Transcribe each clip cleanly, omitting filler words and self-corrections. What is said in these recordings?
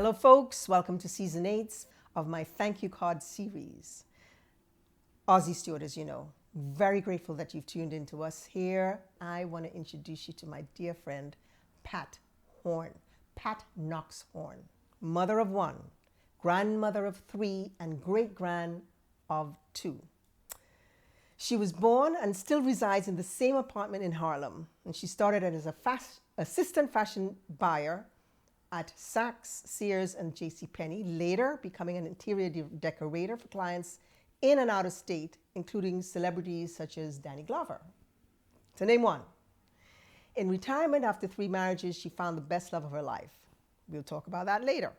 Hello, folks. Welcome to Season 8 of my Thank You Card series. Aussie Stewart, as you know, very grateful that you've tuned in to us here. I want to introduce you to my dear friend, Pat Horne. Pat Knox Horne, mother of one, grandmother of three, and great-grand of two. She was born and still resides in the same apartment in Harlem. And she started as a assistant fashion buyer at Saks, Sears, and JC Penney, later becoming an interior decorator for clients in and out of state, including celebrities such as Danny Glover, to name one. In retirement after 3 marriages, she found the best love of her life. We'll talk about that later.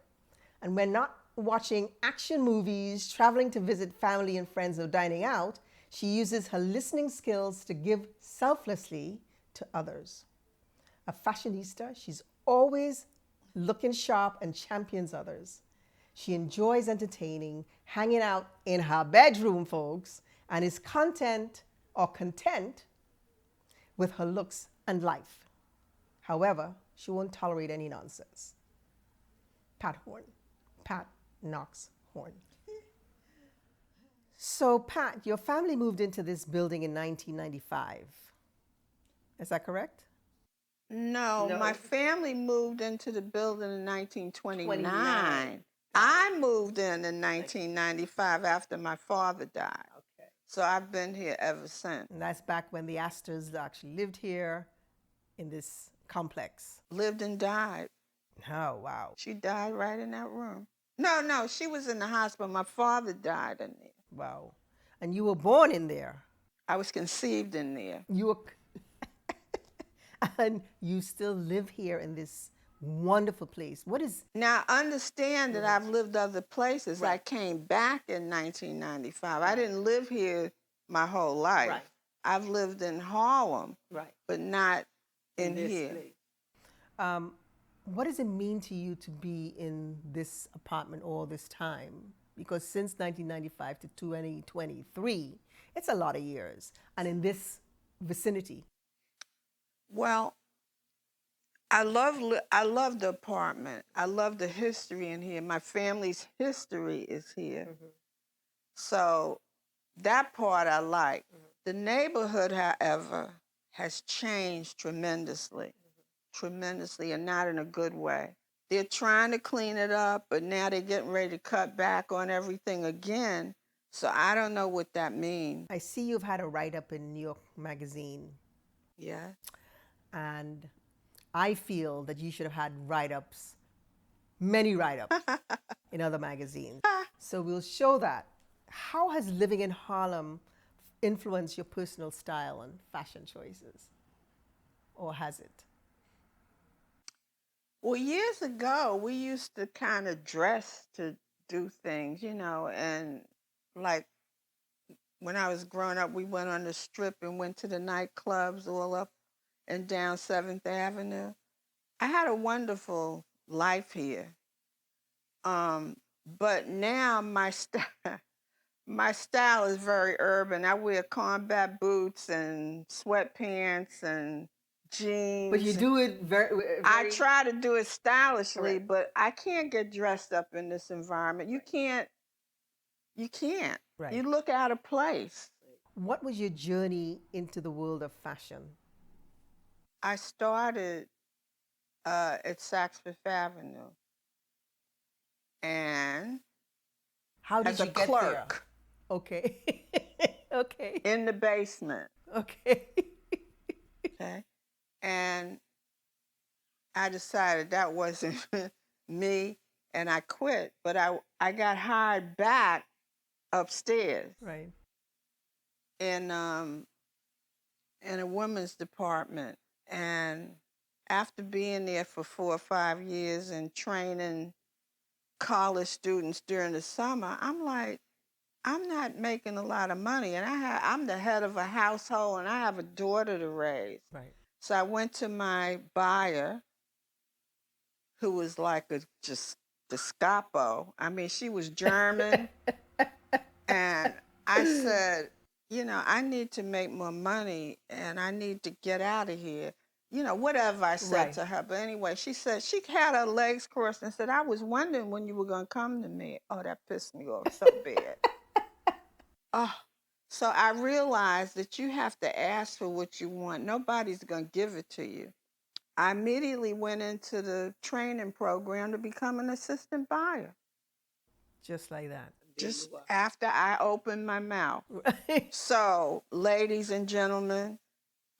And when not watching action movies, traveling to visit family and friends, or dining out, she uses her listening skills to give selflessly to others. A fashionista, she's always looking sharp and champions others. She enjoys entertaining, hanging out in her bedroom, folks, and is content with her looks and life. However, she won't tolerate any nonsense. Pat Horne. Pat Knox Horne. So, Pat, your family moved into this building in 1995. Is that correct? No, my family moved into the building in 1929. I moved in 1995 after my father died. Okay. So I've been here ever since. And that's back when the Astors actually lived here in this complex. Lived and died. Oh, wow. She died right in that room. No, she was in the hospital. My father died in there. Wow. And you were born in there. I was conceived in there. You were, and you still live here in this wonderful place. What is... Now, understand that I've lived other places. Right. I came back in 1995. I didn't live here my whole life. Right. I've lived in Harlem, right, but not in here. What does it mean to you to be in this apartment all this time? Because since 1995 to 2023, it's a lot of years. And in this vicinity. Well, I love the apartment. I love the history in here. My family's history is here. Mm-hmm. So that part I like. Mm-hmm. The neighborhood, however, has changed tremendously. Tremendously, and not in a good way. They're trying to clean it up, but now they're getting ready to cut back on everything again. So I don't know what that means. I see you've had a write-up in New York Magazine. Yeah. And I feel that you should have had write-ups, many write-ups, in other magazines. So we'll show that. How has living in Harlem influenced your personal style and fashion choices? Or has it? Well, years ago, we used to kind of dress to do things, and like when I was growing up, we went on the Strip and went to the nightclubs all up and down 7th Avenue. I had a wonderful life here. But now my style is very urban. I wear combat boots and sweatpants and jeans. But you do it very... I try to do it stylishly, right, but I can't get dressed up in this environment. You can't. Right. You look out of place. What was your journey into the world of fashion? I started at Saks Fifth Avenue. And how did as you a get clerk. There? Okay. Okay. In the basement. Okay. Okay. And I decided that wasn't me, and I quit. But I got hired back upstairs. Right. In a women's department. And after being there for 4 or 5 years and training college students during the summer, I'm like, I'm not making a lot of money, and I'm the head of a household, and I have a daughter to raise. Right. So I went to my buyer, who was like just the Scapo. I mean, she was German. And I said, I need to make more money, and I need to get out of here. whatever I said Right. to her. But anyway, she said she had her legs crossed and said, I was wondering when you were going to come to me. Oh, that pissed me off so bad. Oh, so I realized that you have to ask for what you want. Nobody's going to give it to you. I immediately went into the training program to become an assistant buyer. Just like that. Just after I opened my mouth. Right. So, ladies and gentlemen,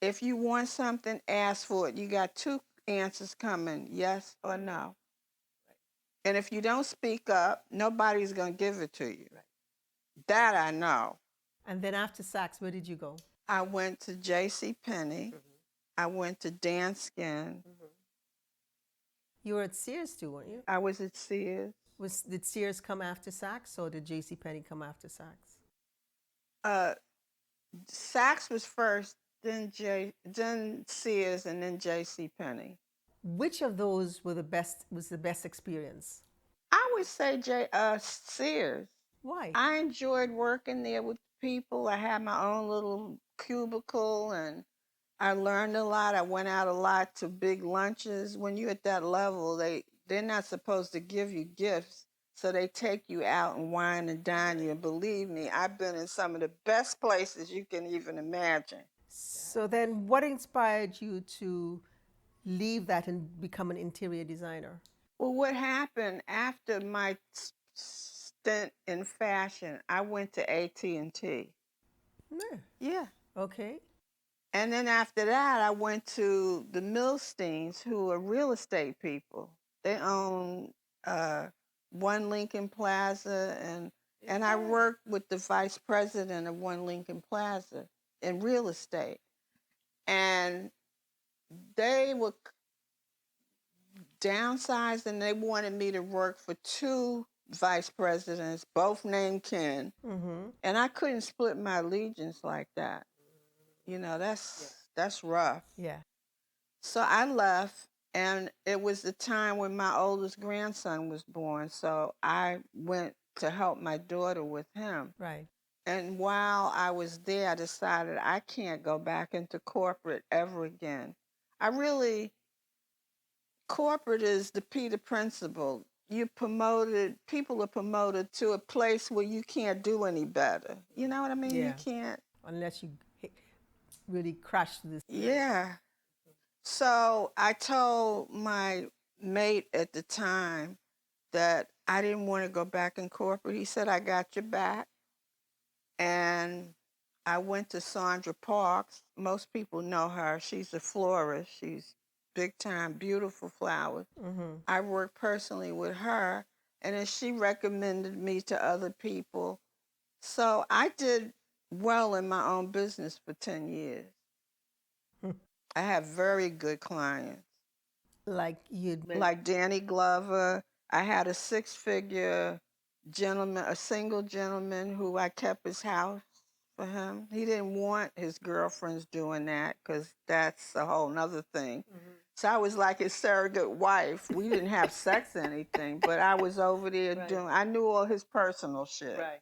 if you want something, ask for it. You got two answers coming, yes or no. And if you don't speak up, nobody's going to give it to you. That I know. And then after Saks, where did you go? I went to JC Penney. I went to Danskin. You were at Sears too, weren't you? I was at Sears. Did Sears come after Saks, or did JC Penney come after Saks? Saks was first, then Sears, and then JC Penney. Which of those was the best experience? I would say Sears. Why? I enjoyed working there with people. I had my own little cubicle and I learned a lot. I went out a lot to big lunches. When you're at that level, they're not supposed to give you gifts. So they take you out and wine and dine you. And believe me, I've been in some of the best places you can even imagine. So then what inspired you to leave that and become an interior designer? Well, what happened after my stint in fashion, I went to AT&T. Yeah. Okay. And then after that, I went to the Milsteins, who are real estate people. They own One Lincoln Plaza, and I worked with the vice president of One Lincoln Plaza in real estate. And they were downsized, and they wanted me to work for two vice presidents, both named Ken. And I couldn't split my allegiance like that. That's rough. Yeah. So I left, and it was the time when my oldest grandson was born. So I went to help my daughter with him. Right. And while I was there, I decided I can't go back into corporate ever again. Corporate is the Peter principle. People are promoted to a place where you can't do any better. You know what I mean? Yeah. You can't. Unless you really crash this. Yeah. So I told my mate at the time that I didn't want to go back in corporate. He said, I got your back. And I went to Sandra Parks. Most people know her. She's a florist. She's big time, beautiful flowers. I worked personally with her, and then she recommended me to other people. So I did well in my own business for 10 years. I have very good clients. Like Like Danny Glover. I had a six-figure gentleman, a single gentleman who I kept his house for him. He didn't want his girlfriends doing that because that's a whole nother thing. So I was like his surrogate wife. We didn't have sex or anything, but I was over there I knew all his personal shit. Right.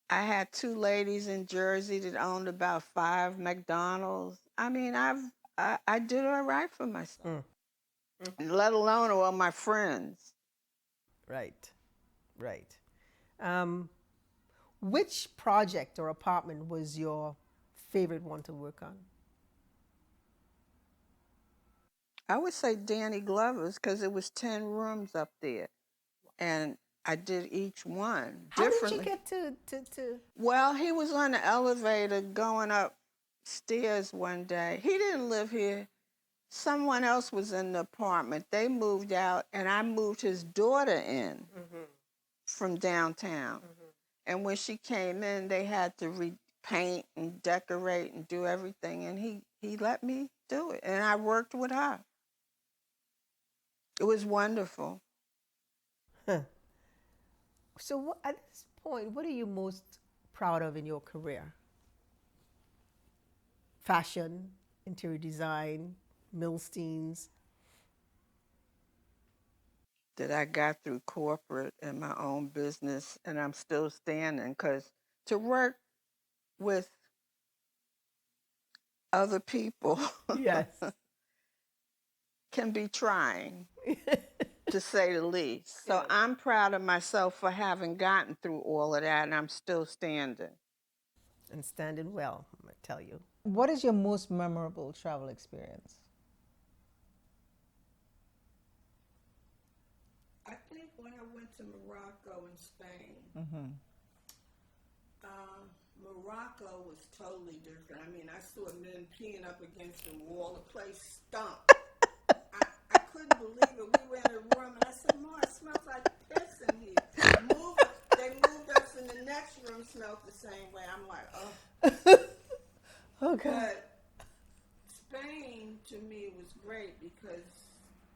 I had two ladies in Jersey that owned about 5 McDonald's. I mean, I did all right for myself, let alone all my friends. Right. Right. Which project or apartment was your favorite one to work on? I would say Danny Glover's because it was 10 rooms up there, and I did each one differently. How did you get to? Well, he was on the elevator going upstairs one day. He didn't live here. Someone else was in the apartment. They moved out, and I moved his daughter in from downtown. And when she came in, they had to repaint and decorate and do everything, and he let me do it, and I worked with her. It was wonderful. So at this point, what are you most proud of in your career? Fashion, interior design, Milsteins. That I got through corporate and my own business, and I'm still standing, because to work with other people Yes. can be trying, to say the least. So I'm proud of myself for having gotten through all of that, and I'm still standing. And standing well, I'm going to tell you. What is your most memorable travel experience? I think when I went to Morocco and Spain, Morocco was totally different. I mean, I saw men peeing up against the wall. The place stunk. I couldn't believe it. We were in a room, and I said, "Ma, it smells like piss in here." They moved us, and the next room smelled the same way. I'm like, oh. Okay. But Spain, to me, was great because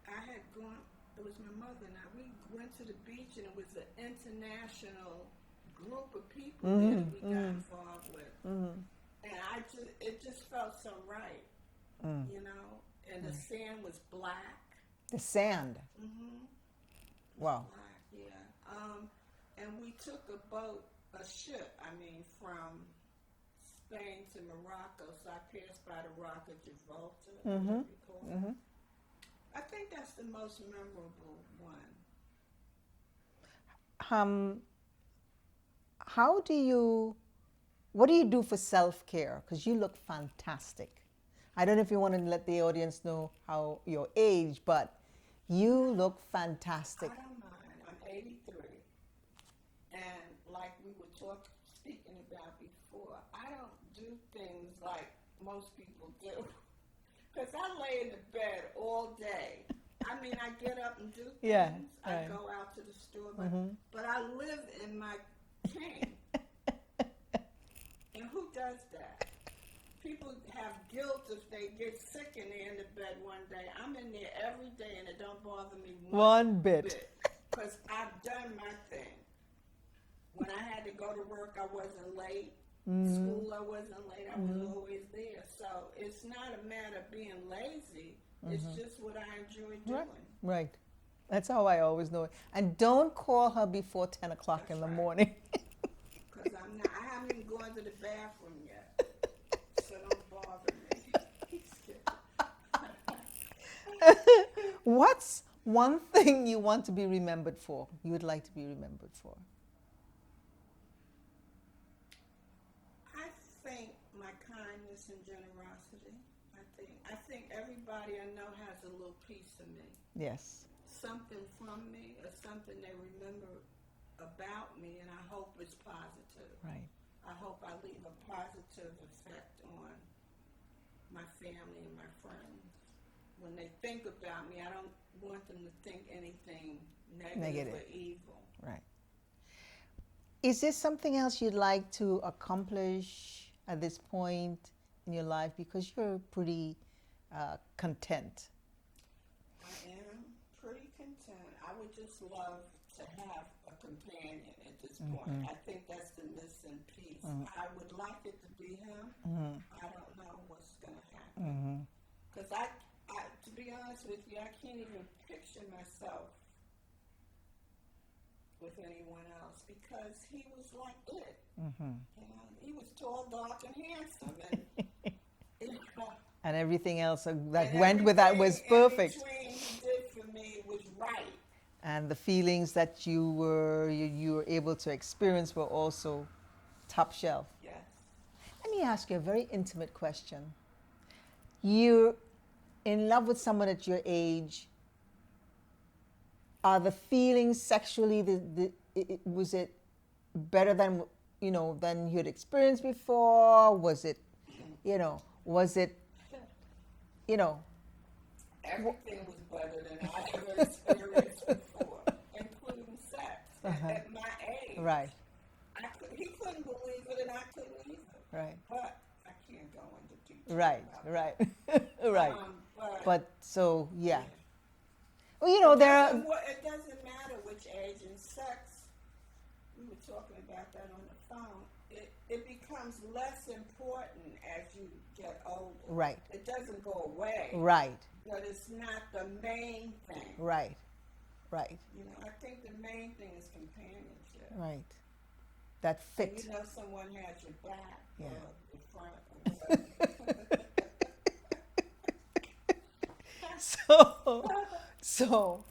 I had gone, it was my mother and I, we went to the beach, and it was an international group of people there that we got involved with. And it just felt so right, you know? And the sand was black. The sand? Wow. Black, yeah. And we took a ship, from Spain to Morocco, so I passed by the Rock of Gibraltar. I think that's the most memorable one. What do you do for self-care? Because you look fantastic. I don't know if you want to let the audience know how your age, but you look fantastic. I don't mind. I'm 83. And like we were speaking about before, I don't do things like most people do. Because I lay in the bed all day. I mean, I get up and do things. Yeah, I go out to the store. But I live in my cane. And who does that? People have guilt if they get sick and they're in the bed one day. I'm in there every day, and it don't bother me one bit. Because I've done my thing. When I had to go to work, I wasn't late. School, I wasn't late. I was always there. So it's not a matter of being lazy. It's just what I enjoy doing. Right. That's how I always know it. And don't call her before 10 o'clock in the morning. Because I haven't even gone to the bathroom yet. So don't bother me. What's one thing you want to be remembered for, you would like to be remembered for? I think my kindness and generosity. I think everybody I know has a little piece of me. Yes. Something from me or something they remember about me, and I hope it's positive. Right. I hope I leave a positive effect on my family and my friends. When they think about me, I don't want them to think anything negative. Or evil. Right. Is there something else you'd like to accomplish at this point in your life? Because you're pretty content. I am pretty content. I would just love to have a companion at this point. I think that's the missing piece. I would like it to be him. I don't know what's going to happen. Because I, to be honest with you, I can't even picture myself with anyone else because he was like it. You know, he was tall, dark, and handsome, and everything else that went with that was perfect. Everything he did for me was right. And the feelings that you were able to experience were also top shelf. Yes. Let me ask you a very intimate question. You're in love with someone at your age. Are the feelings sexually, was it better than you had experienced before? Was it, Everything was better than I ever experienced before, including sex at my age. Right. He couldn't believe it, and I couldn't either. Right. But I can't go into detail. Right. Right. But so, yeah. Well, there are. It doesn't matter which age and sex. We were talking about that on the phone. It becomes less important as you get older. Right. It doesn't go away. Right. But it's not the main thing. Right. I think the main thing is companionship. Right. That fit. And someone has your back or your front or whatever. So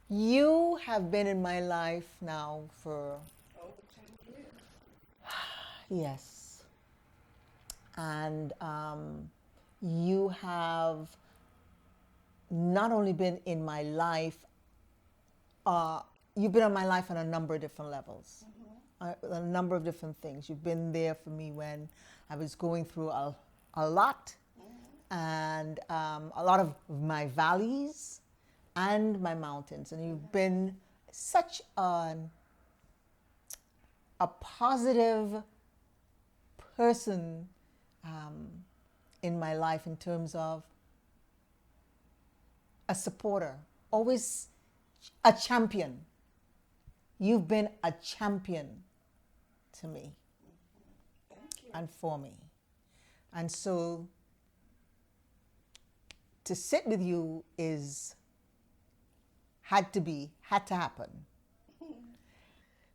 you have been in my life now for, yes, and you have not only been in my life, you've been in my life on a number of different levels, a number of different things. You've been there for me when I was going through a lot, and a lot of my valleys and my mountains. And you've been such a positive person in my life in terms of a supporter, always a champion. You've been a champion to me and for me. And so to sit with you had to happen.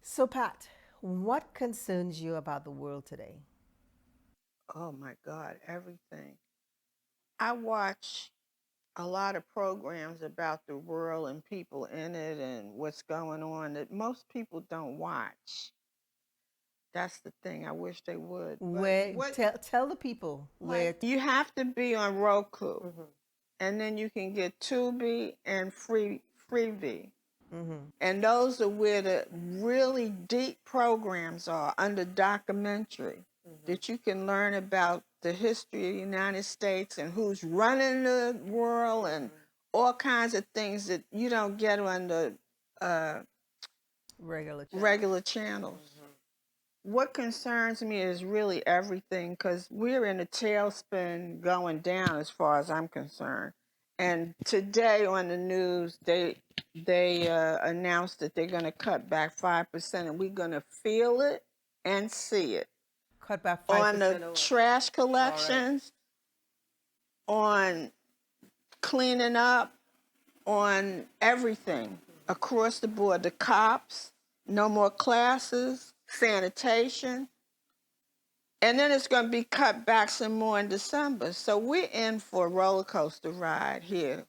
So Pat, what concerns you about the world today? Oh my God, everything. I watch a lot of programs about the world and people in it and what's going on that most people don't watch. That's the thing. I wish they would. Tell the people where. You have to be on Roku, and then you can get Tubi and Freevee. And those are where the really deep programs are under documentary that you can learn about the history of the United States and who's running the world and all kinds of things that you don't get on the regular channels. What concerns me is really everything, because we're in a tailspin going down as far as I'm concerned. And today on the news, they announced that they're going to cut back 5%, and we're going to feel it and see it. Cut back 5% on the trash collections, on cleaning up, on everything across the board. The cops, no more classes, sanitation. And then it's going to be cut back some more in December. So we're in for a roller coaster ride here.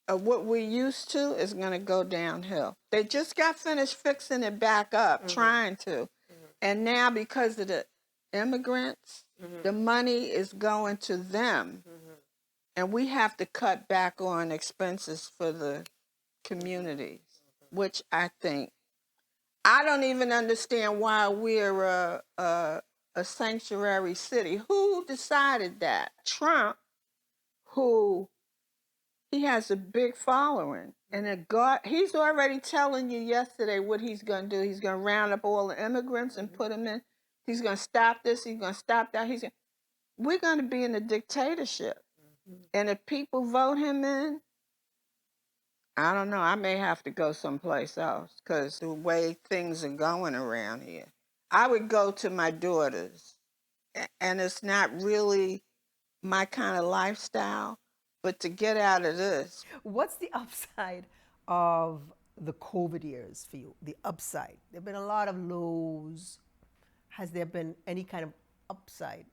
What we're used to is going to go downhill. They just got finished fixing it back up, trying to. And now because of the immigrants, the money is going to them. And we have to cut back on expenses for the communities, which I don't even understand why we're a sanctuary city. Who decided that? Trump, who he has a big following. And he's already telling you yesterday what he's going to do. He's going to round up all the immigrants and put them in. He's going to stop this. He's going to stop that. We're going to be in a dictatorship. And if people vote him in, I don't know. I may have to go someplace else because the way things are going around here. I would go to my daughter's, and it's not really my kind of lifestyle, but to get out of this. What's the upside of the COVID years for you? The upside. There have been a lot of lows. Has there been any kind of upside?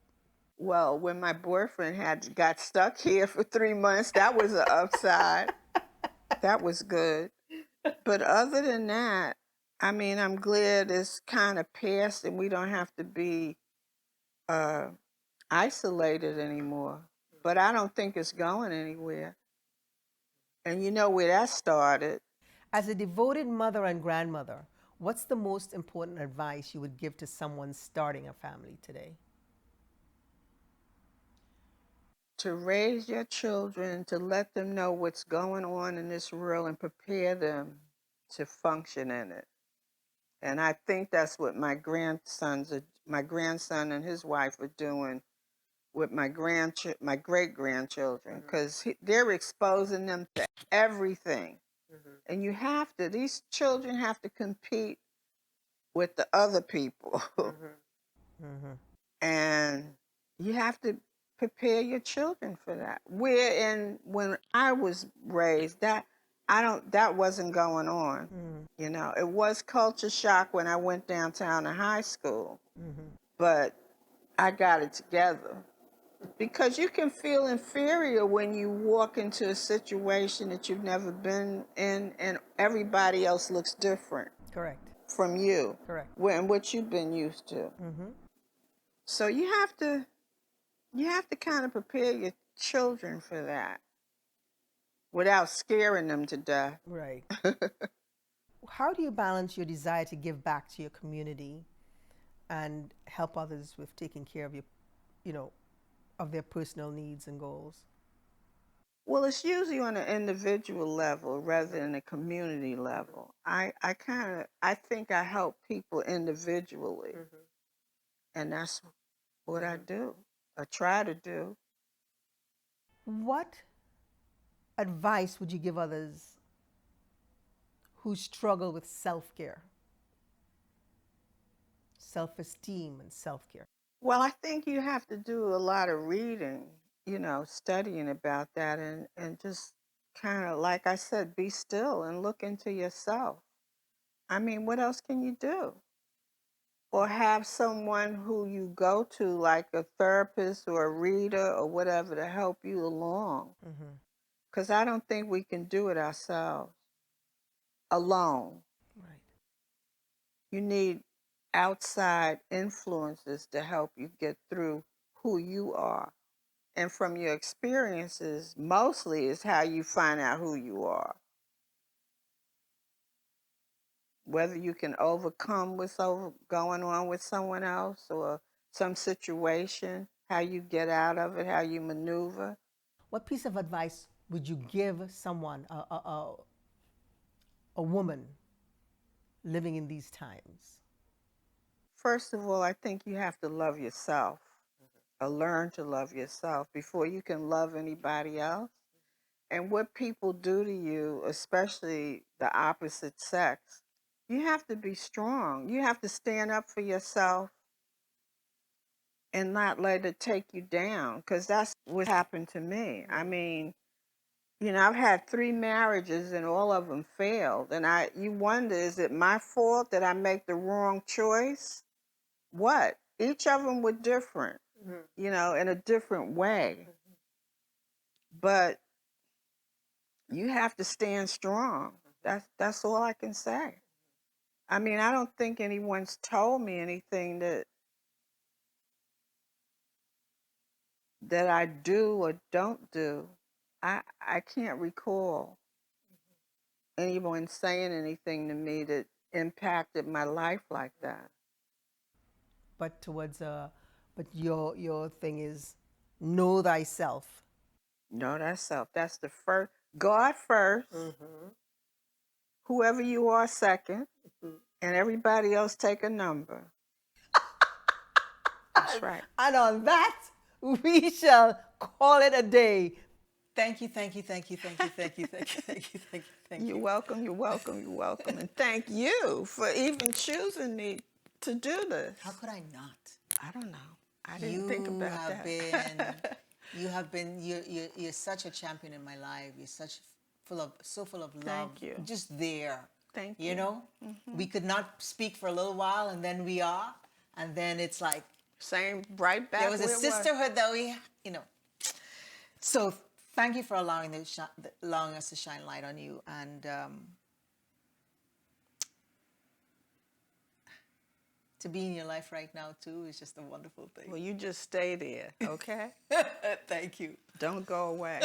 Well, when my boyfriend got stuck here for 3 months, that was an upside. That was good. But other than that, I mean, I'm glad it's kind of past and we don't have to be isolated anymore. But I don't think it's going anywhere. And you know where that started. As a devoted mother and grandmother, what's the most important advice you would give to someone starting a family today? To raise your children, to let them know what's going on in this world and prepare them to function in it. And I think that's what my grandson and his wife are doing with my great-grandchildren, because they're exposing them to everything. And these children have to compete with the other people. And you have to prepare your children for that. When I was raised, that wasn't going on. You know, it was culture shock when I went downtown to high school, but I got it together. Because you can feel inferior when you walk into a situation that you've never been in and everybody else looks different Correct. from you. Correct. And what you've been used to. So you have to kind of prepare your children for that without scaring them to death. Right. How do you balance your desire to give back to your community and help others with taking care of your, of their personal needs and goals? Well, it's usually on an individual level rather than a community level. I think I help people individually, and that's what I do. I try to do. What advice would you give others who struggle with self-care, self-esteem and self-care? Well, I think you have to do a lot of reading, studying about that and just kind of, like I said, be still and look into yourself. I mean, what else can you do? Or have someone who you go to, like a therapist or a reader or whatever, to help you along. Because I don't think we can do it ourselves alone. Right. You need outside influences to help you get through who you are. And from your experiences, mostly is how you find out who you are. Whether you can overcome what's going on with someone else or some situation, how you get out of it, how you maneuver. What piece of advice would you give someone, a woman living in these times? First of all, I think you have to love yourself, or learn to love yourself before you can love anybody else. And what people do to you, especially the opposite sex, you have to be strong. You have to stand up for yourself and not let it take you down, because that's what happened to me. I mean, I've had 3 marriages and all of them failed. And you wonder, is it my fault that I make the wrong choice? What? Each of them were different, in a different way. But you have to stand strong. That's all I can say. I mean, I don't think anyone's told me anything that I do or don't do. I can't recall anyone saying anything to me that impacted my life like that. But but your thing is know thyself. No, that's self. That's the first. God first, whoever you are second, and everybody else take a number. That's right. And on that, we shall call it a day. Thank you, thank you, thank you, thank you, thank you, thank you, thank you, thank you, thank you. You're welcome, you're welcome, you're welcome. And thank you for even choosing me to do this. How could I not? I don't know. I didn't think about that. You're such a champion in my life. You're so full of love. Thank you. Just there. Thank you. You know? We could not speak for a little while and then we are. And then it's like, same, right back. there was a sisterhood that we, So thank you for allowing us to shine light on you. And to be in your life right now, too, is just a wonderful thing. Well, you just stay there, okay? Thank you. Don't go away.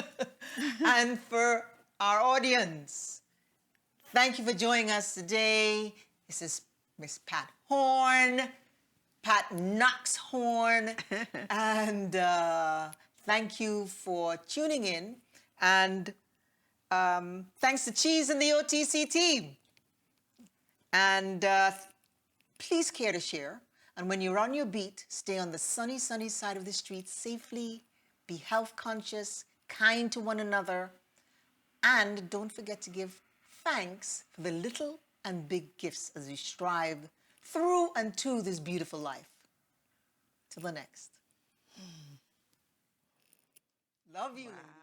And for our audience, thank you for joining us today. This is Miss Pat Horne, Pat Knox Horne. And thank you for tuning in. And thanks to Cheese and the OTC team. And please care to share. And when you're on your beat, stay on the sunny, sunny side of the street safely. Be health conscious, kind to one another. And don't forget to give thanks for the little and big gifts as we strive through and to this beautiful life. Till the next. Love you. Wow.